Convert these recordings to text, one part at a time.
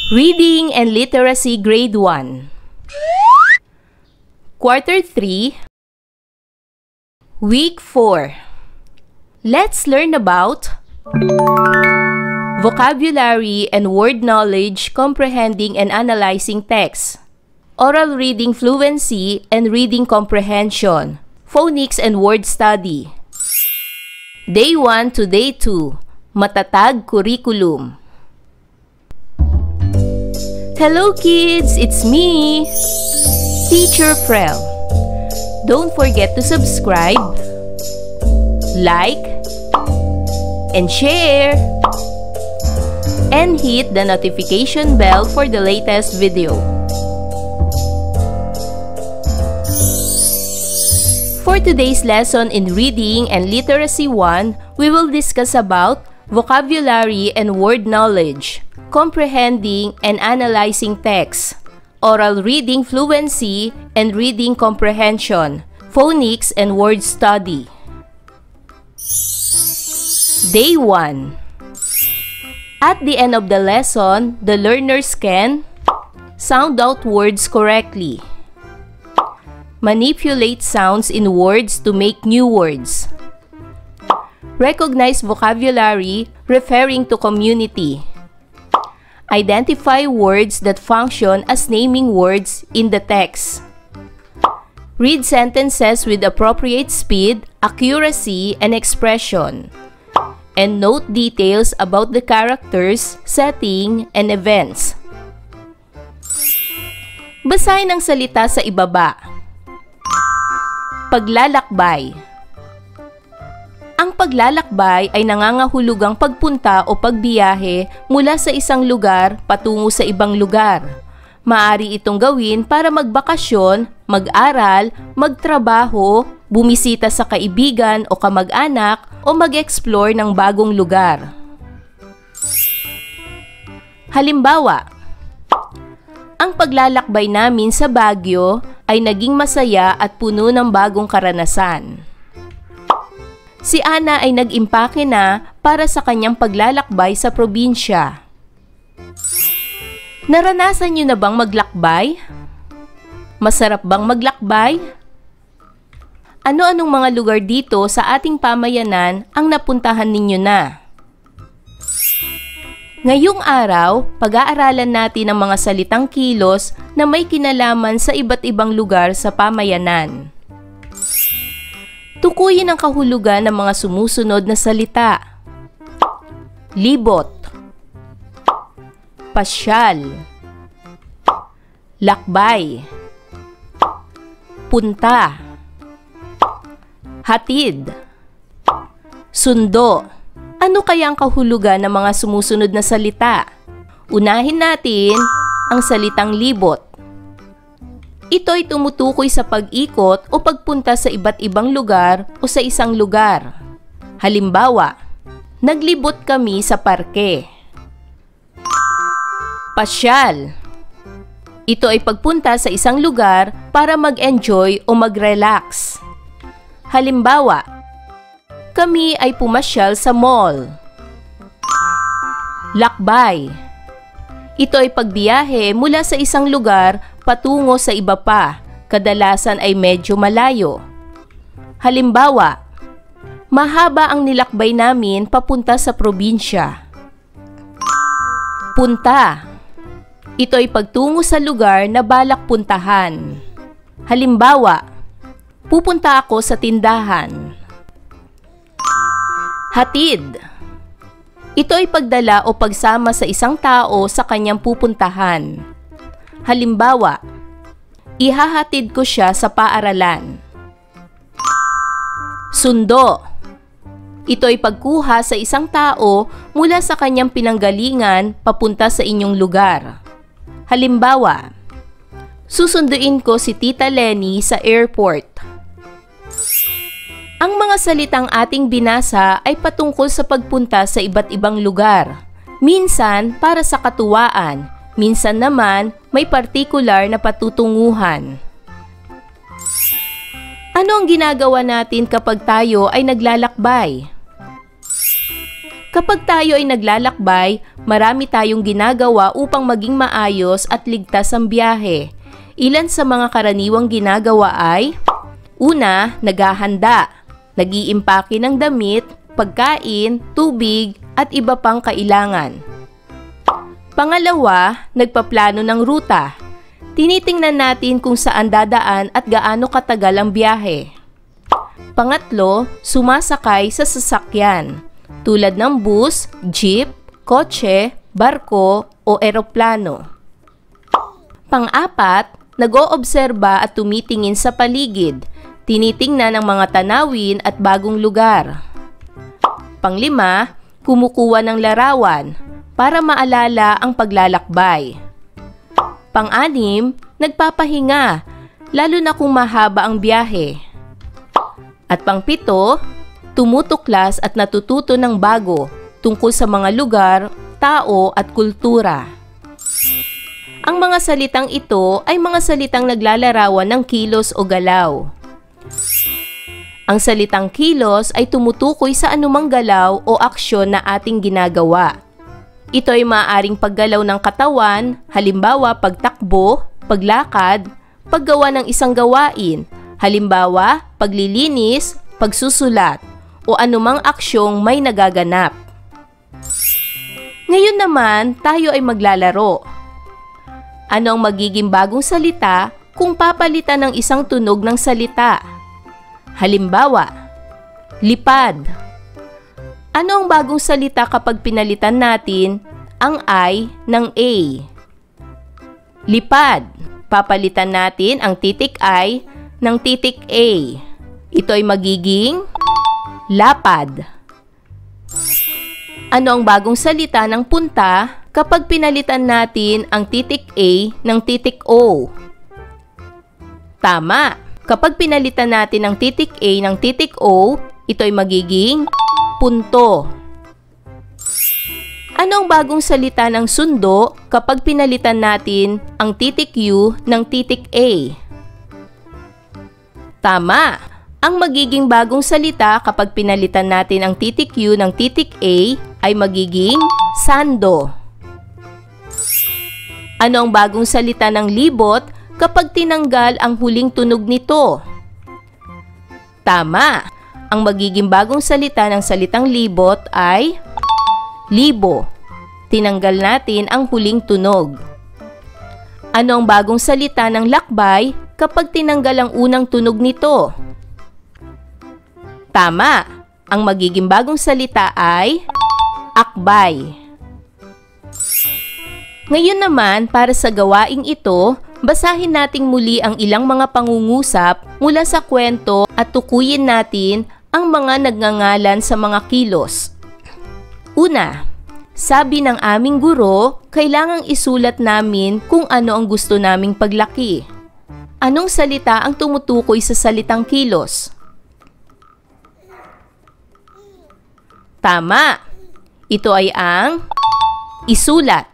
Reading and Literacy Grade 1 Quarter 3 Week 4 Let's learn about vocabulary and word knowledge comprehending and analyzing text, oral reading fluency and reading comprehension, phonics and word study. Day 1 to Day 2 Matatag Curriculum. Hello kids, it's me, Teacher Prel. Don't forget to subscribe, like, and share, and hit the notification bell for the latest video. For today's lesson in Reading and Literacy 1, we will discuss about vocabulary and word knowledge, comprehending and analyzing text, oral reading fluency and reading comprehension, phonics and word study. Day 1. At the end of the lesson, the learners can sound out words correctly, manipulate sounds in words to make new words, recognize vocabulary referring to community, identify words that function as naming words in the text, read sentences with appropriate speed, accuracy, and expression, and note details about the characters, setting, and events. Basahin ang salita sa ibaba. Paglalakbay. Ang paglalakbay ay nangangahulugang pagpunta o pagbiyahe mula sa isang lugar patungo sa ibang lugar. Maaari itong gawin para magbakasyon, mag-aral, magtrabaho, bumisita sa kaibigan o kamag-anak o mag-explore ng bagong lugar. Halimbawa, ang paglalakbay namin sa Baguio ay naging masaya at puno ng bagong karanasan. Si Ana ay nag-impake na para sa kanyang paglalakbay sa probinsya. Naranasan niyo na bang maglakbay? Masarap bang maglakbay? Ano-anong mga lugar dito sa ating pamayanan ang napuntahan ninyo na? Ngayong araw, pag-aaralan natin ang mga salitang kilos na may kinalaman sa iba't ibang lugar sa pamayanan. Tukuyin ang kahulugan ng mga sumusunod na salita. Libot, pasyal, lakbay, punta, hatid, sundo. Ano kaya ang kahulugan ng mga sumusunod na salita? Unahin natin ang salitang libot. Ito ay tumutukoy sa pag-ikot o pagpunta sa iba't ibang lugar o sa isang lugar. Halimbawa, naglibot kami sa parke. Pasyal. Ito ay pagpunta sa isang lugar para mag-enjoy o mag-relax. Halimbawa, kami ay pumasyal sa mall. Lakbay. Ito ay pagbiyahe mula sa isang lugar patungo sa iba pa, kadalasan ay medyo malayo. Halimbawa, mahaba ang nilakbay namin papunta sa probinsya. Punta. Ito ay pagtungo sa lugar na balak puntahan. Halimbawa, pupunta ako sa tindahan. Hatid. Ito ay pagdala o pagsama sa isang tao sa kanyang pupuntahan. Halimbawa, ihahatid ko siya sa paaralan. Sundo. Ito ay pagkuha sa isang tao mula sa kanyang pinanggalingan papunta sa inyong lugar. Halimbawa, susunduin ko si Tita Lenny sa airport. Ang mga salitang ating binasa ay patungkol sa pagpunta sa iba't ibang lugar. Minsan para sa katuwaan, minsan naman may partikular na patutunguhan. Ano ang ginagawa natin kapag tayo ay naglalakbay? Kapag tayo ay naglalakbay, marami tayong ginagawa upang maging maayos at ligtas ang biyahe. Ilan sa mga karaniwang ginagawa ay: una, naghahanda, nag-iimpake ng damit, pagkain, tubig, at iba pang kailangan. Pangalawa, nagpaplano ng ruta. Tinitingnan natin kung saan dadaan at gaano katagal ang biyahe. Pangatlo, sumasakay sa sasakyan, tulad ng bus, jeep, kotse, barko o eroplano. Pang-apat, nag-oobserba at tumitingin sa paligid. Tinitingnan ang mga tanawin at bagong lugar. Pang-lima, kumukuha ng larawan para maalala ang paglalakbay. Pang-anim, nagpapahinga, lalo na kung mahaba ang biyahe. At pang-pito, tumutuklas at natututo ng bago tungkol sa mga lugar, tao at kultura. Ang mga salitang ito ay mga salitang naglalarawan ng kilos o galaw. Ang salitang kilos ay tumutukoy sa anumang galaw o aksyon na ating ginagawa. Ito ay maaaring paggalaw ng katawan, halimbawa pagtakbo, paglakad, paggawa ng isang gawain, halimbawa paglilinis, pagsusulat, o anumang aksyong may nagaganap. Ngayon naman, tayo ay maglalaro. Ano ang magiging bagong salita kung papalitan ng isang tunog ng salita? Halimbawa, lipad. Ano ang bagong salita kapag pinalitan natin ang I ng A? Lipad. Papalitan natin ang titik I ng titik A. Ito ay magiging lapad. Ano ang bagong salita ng punta kapag pinalitan natin ang titik A ng titik O? Tama. Kapag pinalitan natin ang titik A ng titik O, ito ay magiging punto. Ano ang bagong salita ng sundo kapag pinalitan natin ang titik U ng titik A? Tama. Ang magiging bagong salita kapag pinalitan natin ang titik U ng titik A ay magiging sando. Ano ang bagong salita ng libot kapag tinanggal ang huling tunog nito? Tama. Ang magiging bagong salita ng salitang libot ay libo. Tinanggal natin ang huling tunog. Ano ang bagong salita ng lakbay kapag tinanggal ang unang tunog nito? Tama. Ang magiging bagong salita ay akbay. Ngayon naman, para sa gawaing ito, basahin nating muli ang ilang mga pangungusap mula sa kwento at tukuyin natin ang mga nagngangalan sa mga kilos. Una, sabi ng aming guro, kailangang isulat namin kung ano ang gusto naming paglaki. Anong salita ang tumutukoy sa salitang kilos? Tama. Ito ay ang isulat.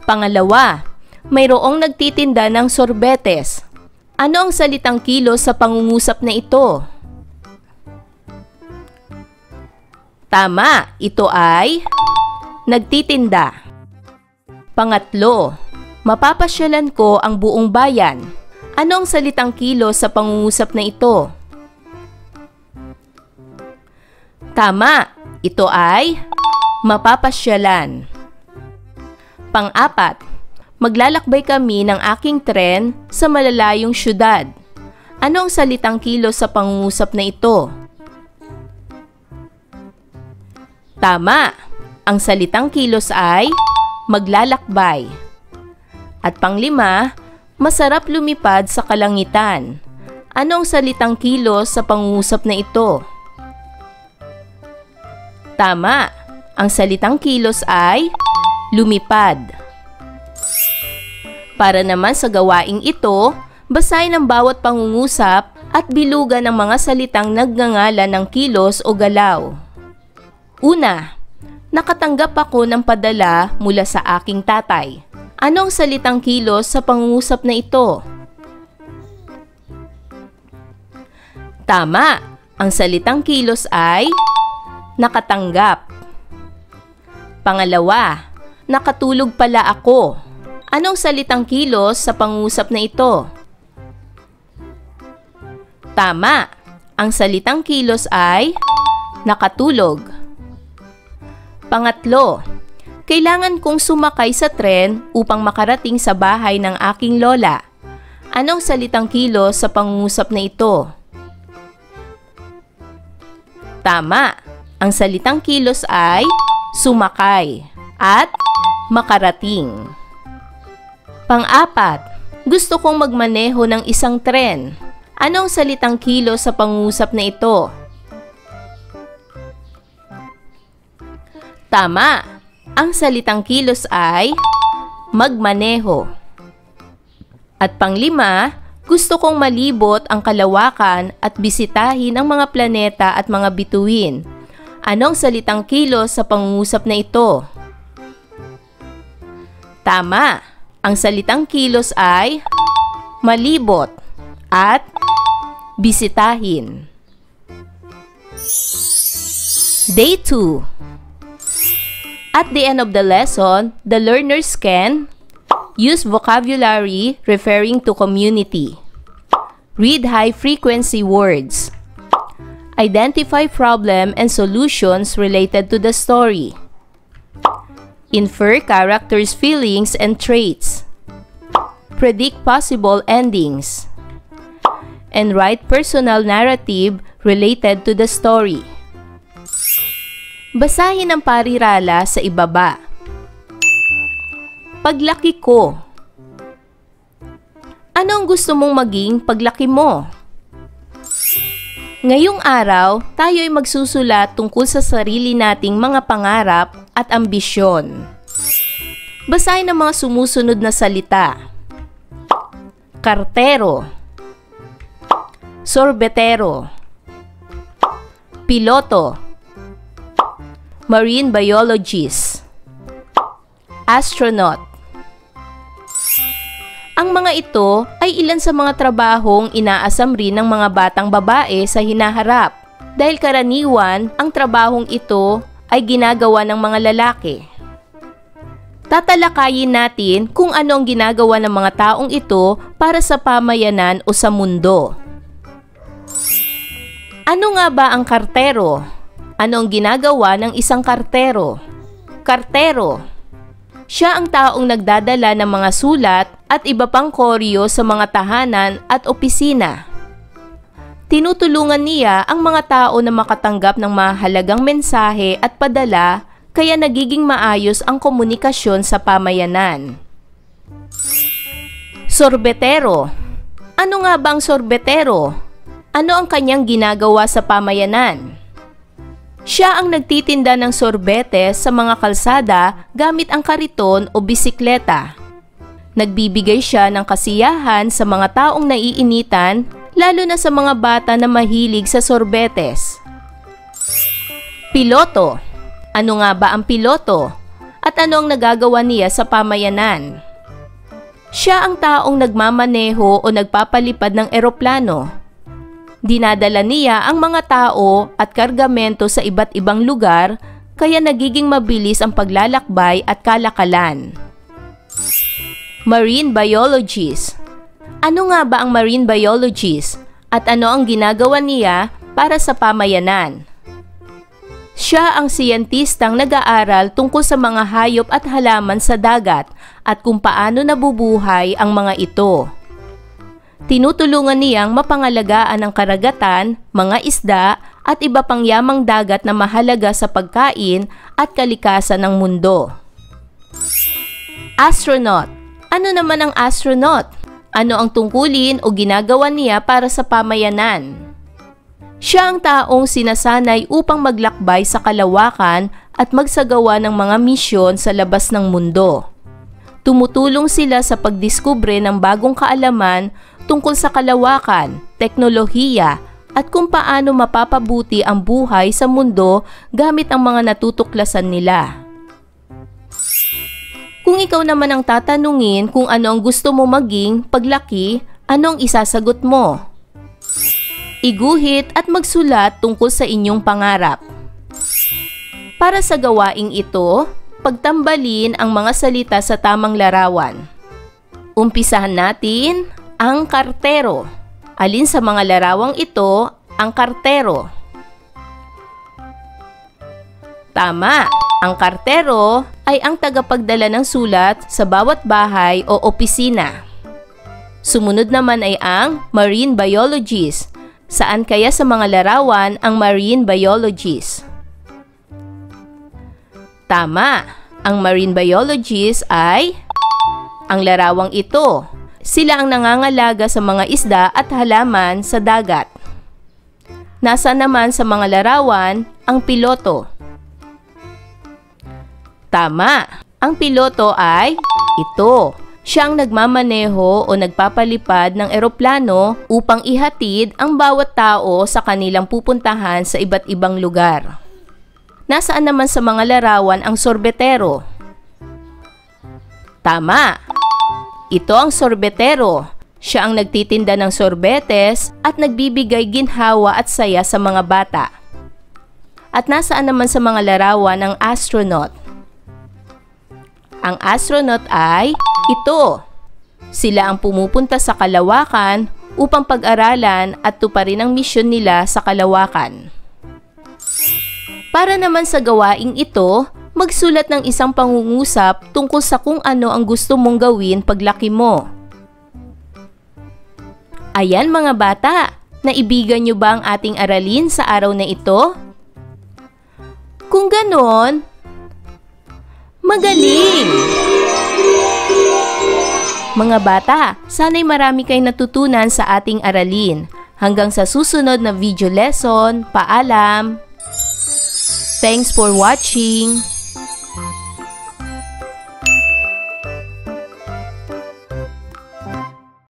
Pangalawa, mayroong nagtitinda ng sorbetes. Ano ang salitang kilos sa pangungusap na ito? Tama, ito ay nagtitinda. Pangatlo, mapapasyalan ko ang buong bayan. Ano ang salitang kilos sa pangungusap na ito? Tama, ito ay mapapasyalan. Pang-apat, maglalakbay kami ng aking tren sa malalayong syudad. Ano ang salitang kilos sa pangungusap na ito? Tama, ang salitang kilos ay maglalakbay. At pang-lima, masarap lumipad sa kalangitan. Ano ang salitang kilos sa pangungusap na ito? Tama, ang salitang kilos ay lumipad. Para naman sa gawaing ito, basahin ang bawat pangungusap at bilugan ng mga salitang nagngangalan ng kilos o galaw. Una, nakatanggap ako ng padala mula sa aking tatay. Anong salitang kilos sa pangungusap na ito? Tama, ang salitang kilos ay nakatanggap. Pangalawa, nakatulog pala ako. Anong salitang kilos sa pangungusap na ito? Tama. Ang salitang kilos ay nakatulog. Pangatlo, kailangan kong sumakay sa tren upang makarating sa bahay ng aking lola. Anong salitang kilos sa pangungusap na ito? Tama. Ang salitang kilos ay sumakay at makarating. Pang-apat, gusto kong magmaneho ng isang tren. Anong salitang kilos sa pangungusap na ito? Tama. Ang salitang kilos ay magmaneho. At panglima, gusto kong malibot ang kalawakan at bisitahin ang mga planeta at mga bituin. Anong salitang kilos sa pangungusap na ito? Tama. Ang salitang kilos ay malibot at bisitahin. Day 2. At the end of the lesson, the learners can use vocabulary referring to community. Read high-frequency words. Identify problem and solutions related to the story. Infer characters' feelings and traits. Predict possible endings. And write personal narrative related to the story. Basahin ang parirala sa ibaba. Paglaki ko. Ano ang gusto mong maging paglaki mo? Ngayong araw, tayo ay magsusulat tungkol sa sarili nating mga pangarap at ambisyon. Basahin ang mga sumusunod na salita. Kartero. Sorbetero. Piloto. Marine biologist. Astronaut. Ang mga ito ay ilan sa mga trabahong inaasam rin ng mga batang babae sa hinaharap dahil karaniwan ang trabahong ito ay ginagawa ng mga lalaki. Tatalakayin natin kung ano ang ginagawa ng mga taong ito para sa pamayanan o sa mundo. Ano nga ba ang kartero? Ano ang ginagawa ng isang kartero? Kartero. Siya ang taong nagdadala ng mga sulat at iba pang koryo sa mga tahanan at opisina. Tinutulungan niya ang mga tao na makatanggap ng mahalagang mensahe at padala kaya nagiging maayos ang komunikasyon sa pamayanan. Sorbetero. Ano nga ba ang sorbetero? Ano ang kanyang ginagawa sa pamayanan? Siya ang nagtitinda ng sorbete sa mga kalsada gamit ang kariton o bisikleta. Nagbibigay siya ng kasiyahan sa mga taong naiinitan, lalo na sa mga bata na mahilig sa sorbetes. Piloto. Ano nga ba ang piloto? At ano ang nagagawa niya sa pamayanan? Siya ang taong nagmamaneho o nagpapalipad ng eroplano. Dinadala niya ang mga tao at kargamento sa iba't ibang lugar kaya nagiging mabilis ang paglalakbay at kalakalan. Marine biologist. Ano nga ba ang marine biologist at ano ang ginagawa niya para sa pamayanan? Siya ang siyentistang nag-aaral tungkol sa mga hayop at halaman sa dagat at kung paano nabubuhay ang mga ito. Tinutulungan niyang mapangalagaan ang karagatan, mga isda at iba pang yamang dagat na mahalaga sa pagkain at kalikasan ng mundo. Astronaut. Ano naman ang astronaut? Ano ang tungkulin o ginagawa niya para sa pamayanan? Siya ang taong sinasanay upang maglakbay sa kalawakan at magsagawa ng mga misyon sa labas ng mundo. Tumutulong sila sa pagdiskubre ng bagong kaalaman tungkol sa kalawakan, teknolohiya, at kung paano mapapabuti ang buhay sa mundo gamit ang mga natutuklasan nila. Kung ikaw naman ang tatanungin kung ano ang gusto mo maging paglaki, anong isasagot mo? Iguhit at magsulat tungkol sa inyong pangarap. Para sa gawaing ito, pagtambalin ang mga salita sa tamang larawan. Umpisahan natin ang kartero. Alin sa mga larawang ito ang kartero? Tama! Ang kartero ay ang tagapagdala ng sulat sa bawat bahay o opisina. Sumunod naman ay ang marine biologist. Saan kaya sa mga larawan ang marine biologist? Tama! Ang marine biologist ay ang larawang ito. Sila ang nangangalaga sa mga isda at halaman sa dagat. Nasaan naman sa mga larawan ang piloto? Tama! Ang piloto ay ito. Siya ang nagmamaneho o nagpapalipad ng eroplano upang ihatid ang bawat tao sa kanilang pupuntahan sa iba't ibang lugar. Nasaan naman sa mga larawan ang sorbetero? Tama! Ito ang sorbetero. Siya ang nagtitinda ng sorbetes at nagbibigay ginhawa at saya sa mga bata. At nasaan naman sa mga larawan ang astronaut? Ang astronaut ay ito. Sila ang pumupunta sa kalawakan upang pag-aralan at tuparin ang misyon nila sa kalawakan. Para naman sa gawaing ito, magsulat ng isang pangungusap tungkol sa kung ano ang gusto mong gawin paglaki mo. Ayan mga bata, naibigan niyo ba ang ating aralin sa araw na ito? Kung ganon, magaling! Mga bata, sana'y marami kayong natutunan sa ating aralin. Hanggang sa susunod na video lesson, paalam! Thanks for watching!